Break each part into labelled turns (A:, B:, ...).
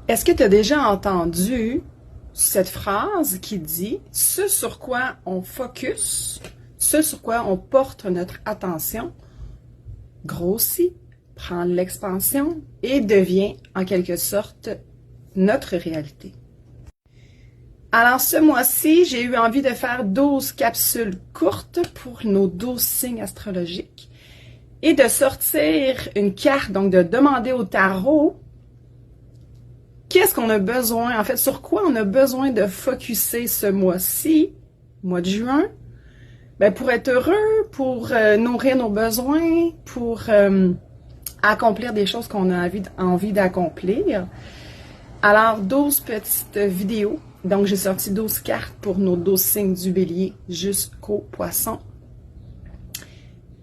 A: Est-ce que tu as déjà entendu cette phrase qui dit « Ce sur quoi on focus, ce sur quoi on porte notre attention, grossit, prend l'expansion et devient en quelque sorte notre réalité. » Alors ce mois-ci, j'ai eu envie de faire 12 capsules courtes pour nos 12 signes astrologiques et de sortir une carte, donc de demander au tarot qu'est-ce qu'on a besoin, en fait, sur quoi on a besoin de focusser ce mois-ci, mois de juin, ben pour être heureux, pour nourrir nos besoins, pour accomplir des choses qu'on a envie d'accomplir. Alors, 12 petites vidéos. Donc, j'ai sorti 12 cartes pour nos 12 signes du bélier jusqu'au poisson.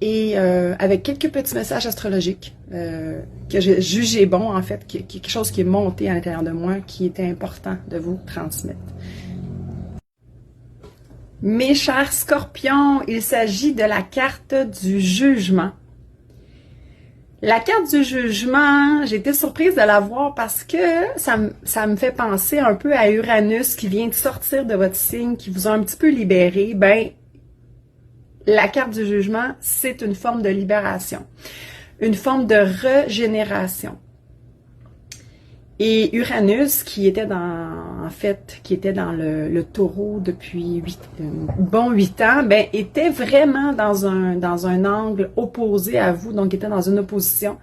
A: Et avec quelques petits messages astrologiques que j'ai jugé bon, en fait, quelque chose qui est monté à l'intérieur de moi, qui était important de vous transmettre. Mes chers scorpions, il s'agit de la carte du jugement. La carte du jugement, j'ai été surprise de la voir parce que ça me fait penser un peu à Uranus qui vient de sortir de votre signe, qui vous a un petit peu libéré. Ben, la carte du jugement, c'est une forme de libération, une forme de régénération. Et Uranus, qui était dans le taureau depuis bon 8 ans, ben, était vraiment dans un angle opposé à vous, donc était dans une opposition,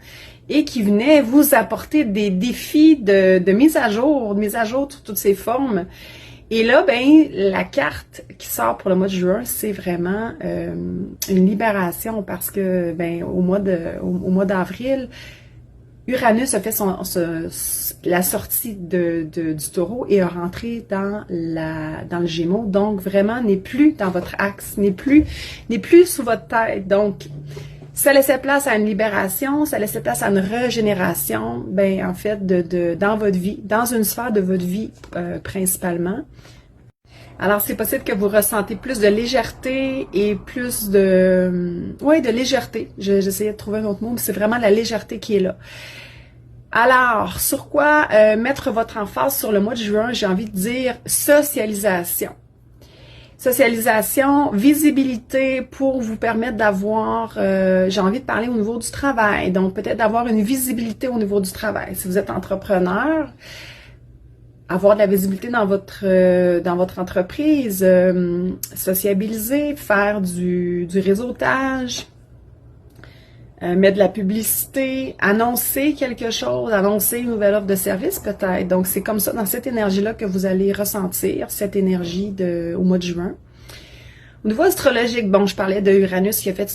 A: et qui venait vous apporter des défis de mise à jour sous toutes ses formes. Et là, ben, la carte qui sort pour le mois de juin, c'est vraiment une libération parce que, ben, au mois d'avril, Uranus a fait la sortie du taureau et a rentré dans le Gémeaux. Donc, vraiment, n'est plus dans votre axe, n'est plus sous votre tête. Donc, ça laissait place à une libération, ça laissait place à une régénération, ben, en fait, dans votre vie, dans une sphère de votre vie principalement. Alors, c'est possible que vous ressentez plus de légèreté et plus de légèreté. J'essayais de trouver un autre mot, mais c'est vraiment la légèreté qui est là. Alors, sur quoi mettre votre emphase sur le mois de juin? J'ai envie de dire socialisation. Socialisation, visibilité pour vous permettre d'avoir, j'ai envie de parler au niveau du travail, donc peut-être d'avoir une visibilité au niveau du travail. Si vous êtes entrepreneur, avoir de la visibilité dans votre entreprise, sociabiliser, faire du réseautage, mettre de la publicité, annoncer quelque chose, annoncer une nouvelle offre de service peut-être. Donc c'est comme ça, dans cette énergie-là que vous allez ressentir, cette énergie au mois de juin. Au niveau astrologique, bon, je parlais de Uranus qui a fait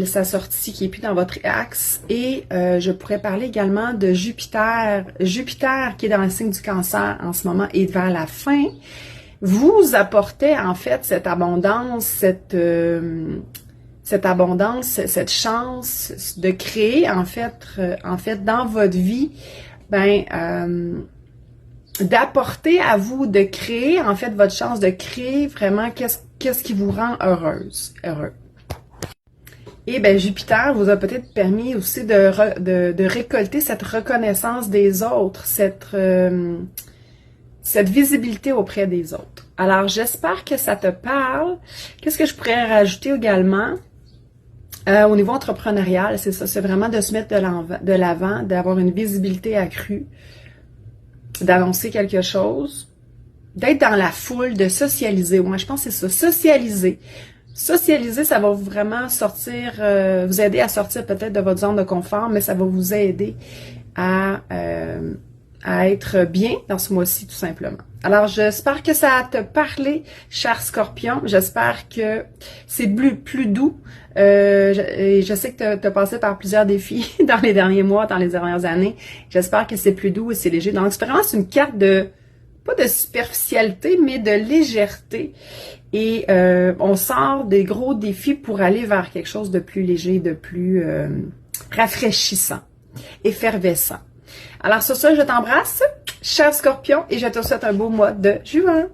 A: sa sortie, qui est plus dans votre axe, et je pourrais parler également de Jupiter. Jupiter qui est dans le signe du Cancer en ce moment et vers la fin, vous apportait en fait cette abondance, cette chance de créer en fait dans votre vie, ben d'apporter à vous, de créer en fait votre chance de créer vraiment qu'est-ce qui vous rend heureux. Et ben Jupiter vous a peut-être permis aussi de récolter cette reconnaissance des autres, cette visibilité auprès des autres. Alors j'espère que ça te parle. Qu'est-ce que je pourrais rajouter également? Au niveau entrepreneurial, c'est ça, c'est vraiment de se mettre de l'avant, d'avoir une visibilité accrue, d'annoncer quelque chose, d'être dans la foule, de socialiser. Moi, je pense que c'est ça, socialiser. Socialiser, ça va vraiment vous aider à sortir peut-être de votre zone de confort, mais ça va vous aider à être bien dans ce mois-ci, tout simplement. Alors, j'espère que ça a te parlé, cher Scorpion. J'espère que c'est plus doux. Je sais que tu as passé par plusieurs défis dans les derniers mois, dans les dernières années. J'espère que c'est plus doux et c'est léger. Donc, c'est vraiment une carte pas de superficialité, mais de légèreté. Et on sort des gros défis pour aller vers quelque chose de plus léger, de plus rafraîchissant, effervescent. Alors sur ça, je t'embrasse, cher Scorpion, et je te souhaite un beau mois de juin.